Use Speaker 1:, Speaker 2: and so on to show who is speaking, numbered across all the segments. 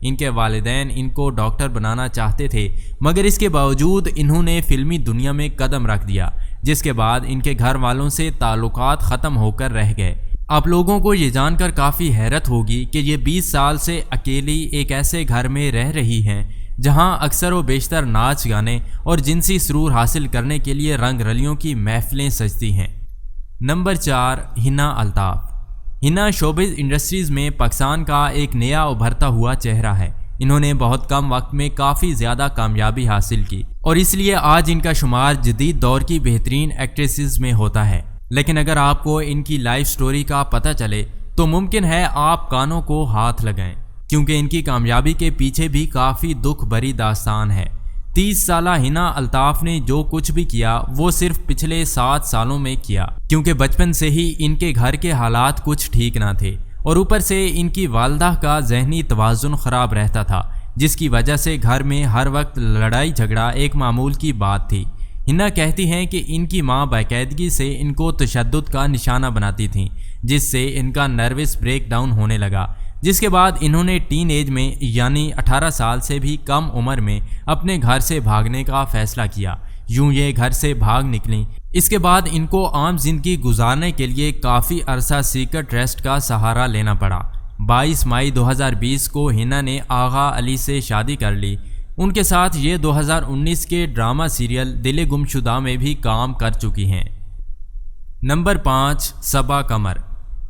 Speaker 1: ان کے والدین ان کو ڈاکٹر بنانا چاہتے تھے، مگر اس کے باوجود انہوں نے فلمی دنیا میں قدم رکھ دیا، جس کے بعد ان کے گھر والوں سے تعلقات ختم ہو کر رہ گئے۔ آپ لوگوں کو یہ جان کر کافی حیرت ہوگی کہ یہ 20 سال سے اکیلی ایک ایسے گھر میں رہ رہی ہیں جہاں اکثر و بیشتر ناچ گانے اور جنسی سرور حاصل کرنے کے لیے رنگ رلیوں کی محفلیں سجتی ہیں۔ نمبر 4، ہنا الطاف۔ ہنا شوبز انڈسٹریز میں پاکستان کا ایک نیا ابھرتا ہوا چہرہ ہے۔ انہوں نے بہت کم وقت میں کافی زیادہ کامیابی حاصل کی اور اس لیے آج ان کا شمار جدید دور کی بہترین ایکٹریسز میں ہوتا ہے۔ لیکن اگر آپ کو ان کی لائف سٹوری کا پتہ چلے تو ممکن ہے آپ کانوں کو ہاتھ لگائیں، کیونکہ ان کی کامیابی کے پیچھے بھی کافی دکھ بھری داستان ہے۔ 30 سالہ ہنا الطاف نے جو کچھ بھی کیا وہ صرف پچھلے 7 سالوں میں کیا، کیونکہ بچپن سے ہی ان کے گھر کے حالات کچھ ٹھیک نہ تھے اور اوپر سے ان کی والدہ کا ذہنی توازن خراب رہتا تھا، جس کی وجہ سے گھر میں ہر وقت لڑائی جھگڑا ایک معمول کی بات تھی۔ ہنا کہتی ہیں کہ ان کی ماں باقاعدگی سے ان کو تشدد کا نشانہ بناتی تھیں، جس سے ان کا نروس بریک ڈاؤن ہونے لگا، جس کے بعد انہوں نے ٹین ایج میں یعنی 18 سال سے بھی کم عمر میں اپنے گھر سے بھاگنے کا فیصلہ کیا۔ یوں یہ گھر سے بھاگ نکلیں۔ اس کے بعد ان کو عام زندگی گزارنے کے لیے کافی عرصہ سیکرٹ ریسٹ کا سہارا لینا پڑا۔ 22 مئی 2020 کو ہنا نے آغا علی سے شادی کر لی۔ ان کے ساتھ یہ 2019 کے ڈرامہ سیریل دل گمشدہ میں بھی کام کر چکی ہیں۔ نمبر 5، صبا قمر۔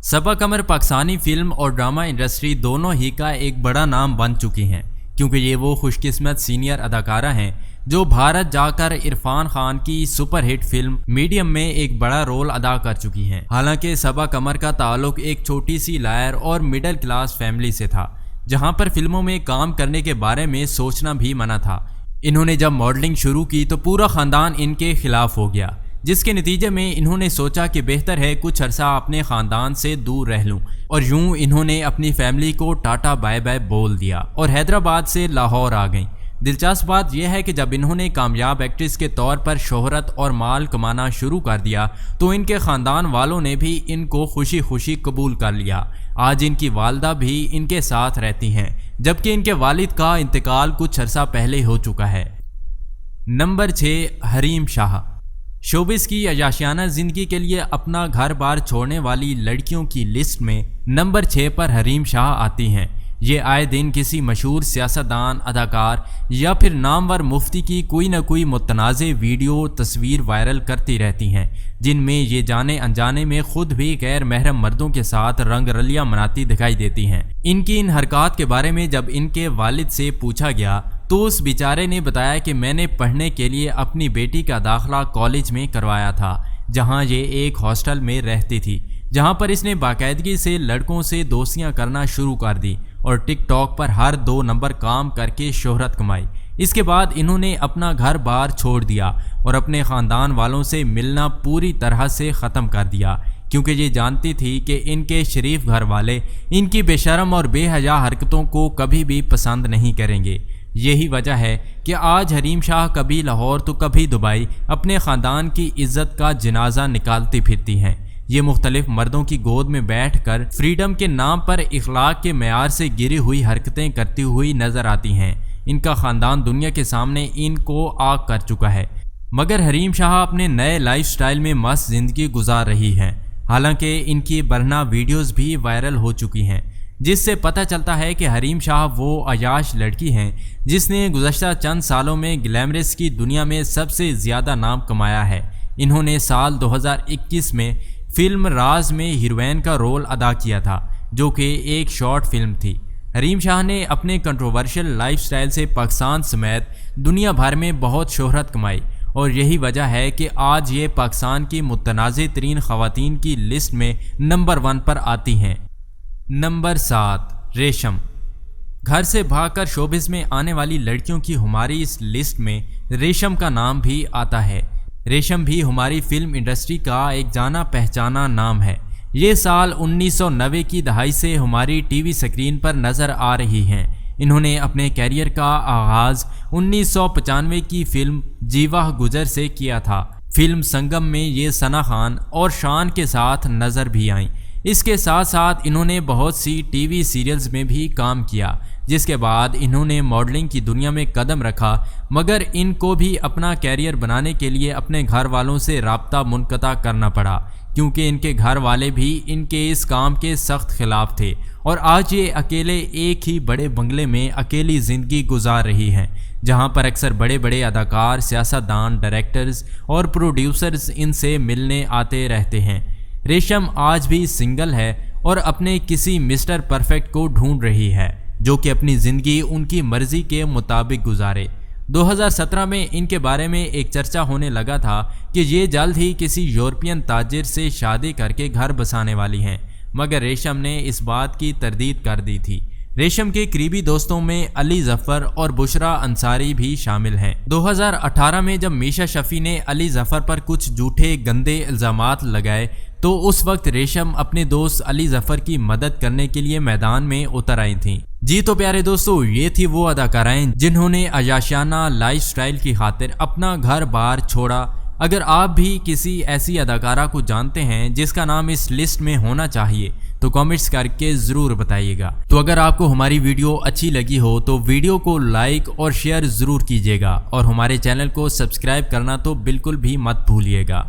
Speaker 1: صبا قمر پاکستانی فلم اور ڈرامہ انڈسٹری دونوں ہی کا ایک بڑا نام بن چکی ہیں، کیونکہ یہ وہ خوش قسمت سینئر اداکارہ ہیں جو بھارت جا کر عرفان خان کی سپر ہٹ فلم میڈیم میں ایک بڑا رول ادا کر چکی ہیں۔ حالانکہ صبا قمر کا تعلق ایک چھوٹی سی لائر اور مڈل کلاس فیملی سے تھا، جہاں پر فلموں میں کام کرنے کے بارے میں سوچنا بھی منع تھا۔ انہوں نے جب ماڈلنگ شروع کی تو پورا خاندان ان کے خلاف ہو گیا، جس کے نتیجے میں انہوں نے سوچا کہ بہتر ہے کچھ عرصہ اپنے خاندان سے دور رہ لوں، اور یوں انہوں نے اپنی فیملی کو ٹاٹا بائے بائے بول دیا اور حیدرآباد سے لاہور آ گئیں۔ دلچسپ بات یہ ہے کہ جب انہوں نے کامیاب ایکٹریس کے طور پر شہرت اور مال کمانا شروع کر دیا تو ان کے خاندان والوں نے بھی ان کو خوشی خوشی قبول کر لیا۔ آج ان کی والدہ بھی ان کے ساتھ رہتی ہیں، جبکہ ان کے والد کا انتقال کچھ عرصہ پہلے ہو چکا ہے۔ نمبر 6، حریم شاہ۔ شوبز کی عیاشیانہ زندگی کے لیے اپنا گھر بار چھوڑنے والی لڑکیوں کی لسٹ میں نمبر 6 پر حریم شاہ آتی ہیں۔ یہ آئے دن کسی مشہور سیاستدان، اداکار یا پھر نامور مفتی کی کوئی نہ کوئی متنازع ویڈیو تصویر وائرل کرتی رہتی ہیں، جن میں یہ جانے انجانے میں خود بھی غیر محرم مردوں کے ساتھ رنگ رلیاں مناتی دکھائی دیتی ہیں۔ ان کی ان حرکات کے بارے میں جب ان کے والد سے پوچھا گیا تو اس بیچارے نے بتایا کہ میں نے پڑھنے کے لیے اپنی بیٹی کا داخلہ کالج میں کروایا تھا، جہاں یہ ایک ہاسٹل میں رہتی تھی، جہاں پر اس نے باقاعدگی سے لڑکوں سے دوستیاں کرنا شروع کر دی اور ٹک ٹاک پر ہر 2 نمبر کام کر کے شہرت کمائی۔ اس کے بعد انہوں نے اپنا گھر بار چھوڑ دیا اور اپنے خاندان والوں سے ملنا پوری طرح سے ختم کر دیا، کیونکہ یہ جانتی تھی کہ ان کے شریف گھر والے ان کی بے شرم اور بے حیا حرکتوں کو کبھی بھی پسند نہیں کریں گے۔ یہی وجہ ہے کہ آج حریم شاہ کبھی لاہور تو کبھی دبئی اپنے خاندان کی عزت کا جنازہ نکالتی پھرتی ہیں۔ یہ مختلف مردوں کی گود میں بیٹھ کر فریڈم کے نام پر اخلاق کے معیار سے گری ہوئی حرکتیں کرتی ہوئی نظر آتی ہیں۔ ان کا خاندان دنیا کے سامنے ان کو آگ کر چکا ہے، مگر حریم شاہ اپنے نئے لائف سٹائل میں مست زندگی گزار رہی ہیں۔ حالانکہ ان کی برہنہ ویڈیوز بھی وائرل ہو چکی ہیں، جس سے پتہ چلتا ہے کہ حریم شاہ وہ عیاش لڑکی ہیں جس نے گزشتہ چند سالوں میں گلیمرس کی دنیا میں سب سے زیادہ نام کمایا ہے۔ انہوں نے سال 2021 میں فلم راز میں ہیروئن کا رول ادا کیا تھا، جو کہ ایک شارٹ فلم تھی۔ حریم شاہ نے اپنے کنٹروورشل لائف سٹائل سے پاکستان سمیت دنیا بھر میں بہت شہرت کمائی، اور یہی وجہ ہے کہ آج یہ پاکستان کی متنازع ترین خواتین کی لسٹ میں نمبر 1 پر آتی ہیں۔ نمبر 7، ریشم۔ گھر سے بھاگ کر شوبز میں آنے والی لڑکیوں کی ہماری اس لسٹ میں ریشم کا نام بھی آتا ہے۔ ریشم بھی ہماری فلم انڈسٹری کا ایک جانا پہچانا نام ہے۔ یہ سال 1990 کی دہائی سے ہماری ٹی وی سکرین پر نظر آ رہی ہیں۔ انہوں نے اپنے کیریئر کا آغاز 1995 کی فلم جیواہ گجر سے کیا تھا۔ فلم سنگم میں یہ ثنا خان اور شان کے ساتھ نظر بھی آئیں۔ اس کے ساتھ ساتھ انہوں نے بہت سی ٹی وی سیریلز میں بھی کام کیا، جس کے بعد انہوں نے ماڈلنگ کی دنیا میں قدم رکھا، مگر ان کو بھی اپنا کیریئر بنانے کے لیے اپنے گھر والوں سے رابطہ منقطع کرنا پڑا، کیونکہ ان کے گھر والے بھی ان کے اس کام کے سخت خلاف تھے، اور آج یہ اکیلے ایک ہی بڑے بنگلے میں اکیلی زندگی گزار رہی ہیں، جہاں پر اکثر بڑے بڑے اداکار، سیاستدان، ڈائریکٹرز اور پروڈیوسرز ان سے ملنے آتے رہتے ہیں۔ ریشم آج بھی سنگل ہے اور اپنے کسی مسٹر پرفیکٹ کو ڈھونڈ رہی ہے جو کہ اپنی زندگی ان کی مرضی کے مطابق گزارے۔ 2017 میں ان کے بارے میں ایک چرچا ہونے لگا تھا کہ یہ جلد ہی کسی یورپین تاجر سے شادی کر کے گھر بسانے والی ہیں، مگر ریشم نے اس بات کی تردید کر دی تھی۔ ریشم کے قریبی دوستوں میں علی ظفر اور بشرا انصاری بھی شامل ہیں۔ 2018 میں جب میشا شفیع نے علی ظفر پر کچھ جھوٹے گندے الزامات لگائے تو اس وقت ریشم اپنے دوست علی ظفر کی مدد کرنے کے لیے میدان میں اتر آئی تھیں۔ جی تو پیارے دوستو، یہ تھی وہ اداکارائیں جنہوں نے عیاشانہ لائف سٹائل کی خاطر اپنا گھر بار چھوڑا۔ اگر آپ بھی کسی ایسی اداکارہ کو جانتے ہیں جس کا نام اس لسٹ میں ہونا چاہیے تو کامنٹس کر کے ضرور بتائیے گا۔ تو اگر آپ کو ہماری ویڈیو اچھی لگی ہو تو ویڈیو کو لائک اور شیئر ضرور کیجیے گا، اور ہمارے چینل کو سبسکرائب کرنا تو بالکل بھی مت بھولیے گا۔